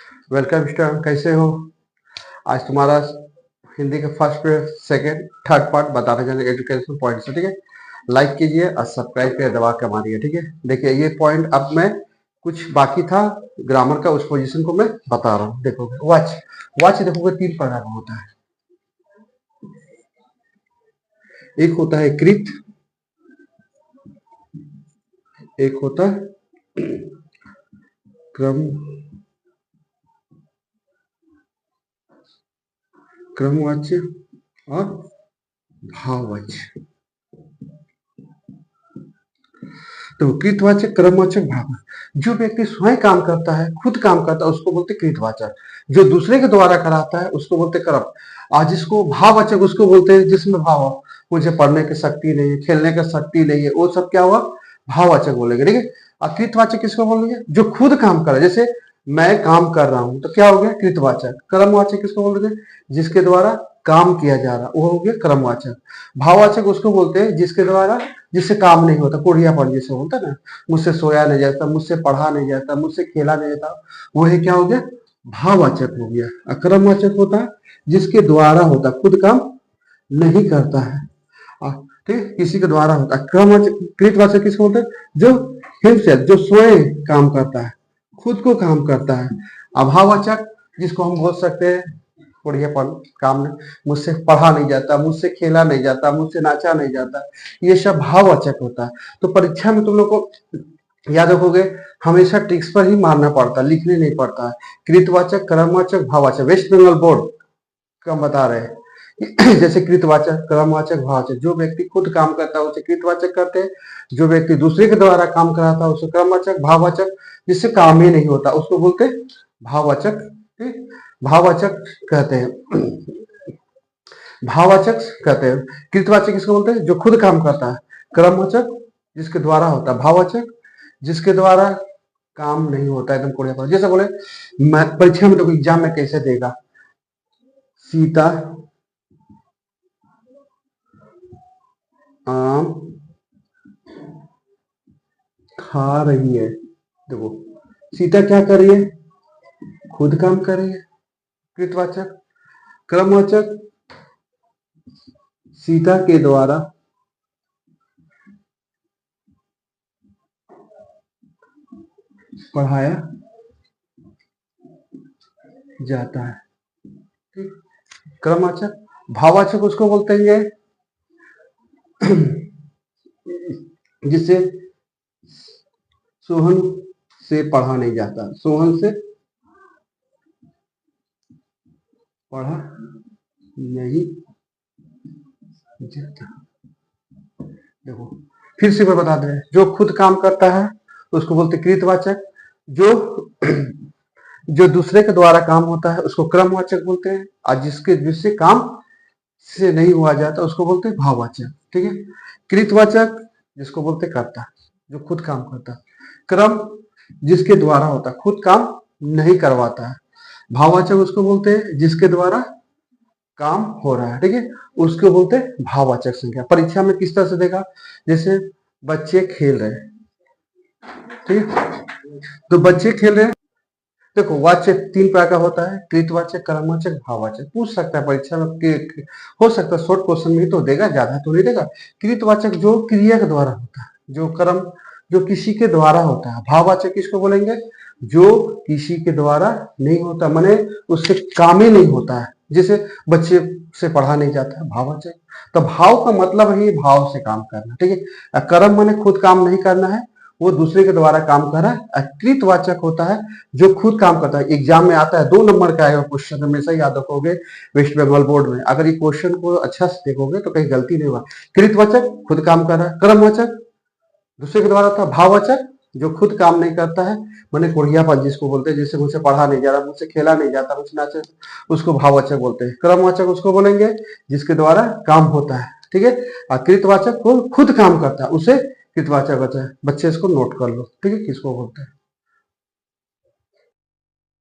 Welcome student, कैसे हो? आज तुम्हारा हिंदी का first period second third part बताने जाने एजुकेशन पॉइंट से, ठीक है। लाइक कीजिए और सब्सक्राइब पे दबा के मारिए, ठीक है। देखिए ये पॉइंट अब मैं कुछ बाकी था ग्रामर का, उस पोजीशन को मैं बता रहा हूँ। देखोगे वॉच, वॉच देखोगे 3 प्रकार का होता है। एक होता है कृत, एक होता है क्रम, क्रमवाच्य और भाववाच्य। तो कृतवाचक, क्रमवाचक, भाववाचक। जो व्यक्ति स्वयं काम करता है, खुद काम करता है, उसको बोलते कृतवाचक। जो दूसरे के द्वारा कराता है उसको बोलते कर्म। आज जिसको भाववाचक उसको बोलते हैं जिसमें भाव हो, मुझे पढ़ने की शक्ति नहीं है, खेलने की शक्ति नहीं है, वो सब क्या हुआ? भाववाचक बोलेंगे, ठीक है। और कृतवाचक किसको बोलेंगे? जो खुद काम कर रहा है, जैसे मैं काम कर रहा हूं तो क्या हो गया? कृतवाचक। कर्मवाचक किसको बोलेंगे? जिसके द्वारा काम किया जा रहा, वो हो गया कर्मवाचक। भाववाचक उसको बोलते हैं जिसके द्वारा, जिससे काम नहीं होता, कुढ़ियापन जैसे होता ना, मुझसे सोया नहीं जाता, मुझसे पढ़ा नहीं जाता, मुझसे खेला नहीं जाता, वही क्या हो गया? भाववाचक हो गया। अक्रमवाचक होता है जिसके द्वारा होता, खुद काम नहीं करता है, ठीक है, किसी के द्वारा होता है। क्रमवाचक, कृतवाचक किसको बोलते हैं? जो हिमसेल्फ, जो स्वयं काम करता है, खुद को काम करता है। अभाववाचक जिसको हम बोल सकते हैं बढ़ियापन, काम नहीं, मुझसे पढ़ा नहीं जाता, मुझसे खेला नहीं जाता, मुझसे नाचा नहीं जाता, ये सब भाववाचक होता है। तो परीक्षा में तुम लोग को याद रखोगे, हमेशा ट्रिक्स पर ही मारना पड़ता है, लिखने नहीं पड़ता है। कृतवाचक, कर्मवाचक, भाववाचक। वेस्ट बंगाल बोर्ड का बता रहे हैं जैसे कृतवाचक, कर्मवाचक, भाववाचक। जो व्यक्ति खुद काम करता है उसे कृतवाचक कहते हैं, जो व्यक्ति दूसरे के द्वारा काम कराता है उसे कर्मवाचक, भाववाचक। जिससे काम ही नहीं होता उसको बोलते भाववाचक, ठीक, भाववाचक कहते हैं, भाववाचक कहते हैं। कृतवाचक किसको बोलते हैं? जो खुद काम करता है। क्रमवाचक जिसके द्वारा होता है। भाववाचक जिसके द्वारा काम नहीं होता, एकदम कोड़िया पर। जैसे बोले मैं परीक्षा में, तो एग्जाम में कैसे देगा? सीता आम खा रही है। देखो सीता क्या कर रही है? खुद काम कर रही है, कृतवाचक। क्रमवाचक सीता के द्वारा पढ़ाया जाता है, ठीक। क्रमवाचक। भाववाचक उसको बोलते हैं जिससे सोहन से पढ़ा नहीं जाता, सोहन से पढ़ा नहीं जाता। देखो फिर से मैं बता दें, जो खुद काम करता है उसको बोलते कृतवाचक। जो जो दूसरे के द्वारा काम होता है उसको क्रमवाचक बोलते हैं, और जिससे काम से नहीं हुआ जाता उसको बोलते हैं भाववाचक, ठीक है। कृतवाचक जिसको बोलते कर्ता, जो खुद काम करता है। क्रम जिसके द्वारा होता है, खुद काम नहीं करवाता है। भाववाचक उसको बोलते हैं जिसके द्वारा काम हो रहा है, ठीक है, उसको बोलते हैं भाववाचक संख्या। परीक्षा में किस तरह से देखा? जैसे बच्चे खेल रहे हैं, ठीक है, तो बच्चे खेल रहे हैं। देखो वाच्य 3 प्रकार का होता है, कृतवाचक, कर्मवाचक, भाववाचक। पूछ सकता है परीक्षा में हो सकता है शॉर्ट क्वेश्चन में तो देगा, ज्यादा तो नहीं देगा। कृतवाचक जो क्रिया के द्वारा होता है, जो कर्म, जो किसी के द्वारा होता है। भाववाचक किसको बोलेंगे? जो किसी के द्वारा नहीं होता, माने उससे काम ही नहीं होता है। जैसे बच्चे से पढ़ा नहीं जाता है, भाववाचक। तो भाव का मतलब है भाव से काम करना, ठीक है। कर्म माने खुद काम नहीं करना है, वो दूसरे के द्वारा काम कर रहा है। कृतवाचक होता है जो खुद काम करता है। एग्जाम में आता है 2 नंबर का आएगा क्वेश्चन, हमेशा याद रखोगे वेस्ट बंगाल बोर्ड में। अगर ये क्वेश्चन को अच्छा से देखोगे तो कहीं गलती नहीं हुआ। कृतवाचक खुद काम कर रहा है, कर्मवाचक दूसरे के द्वारा था, भाववाचक जो खुद काम नहीं करता है, मैंने कुढ़ियापन जिसको बोलते हैं, जिससे मुझसे पढ़ा नहीं जा रहा, मुझसे खेला नहीं जाता, मुझसे नाचे, उसको भाववाचक बोलते हैं। क्रमवाचक उसको बोलेंगे जिसके द्वारा काम होता है, ठीक है। और कृतवाचक को खुद काम करता है, उसे कृतवाचक होता है। बच्चे इसको नोट कर लो, ठीक है, किसको बोलते हैं।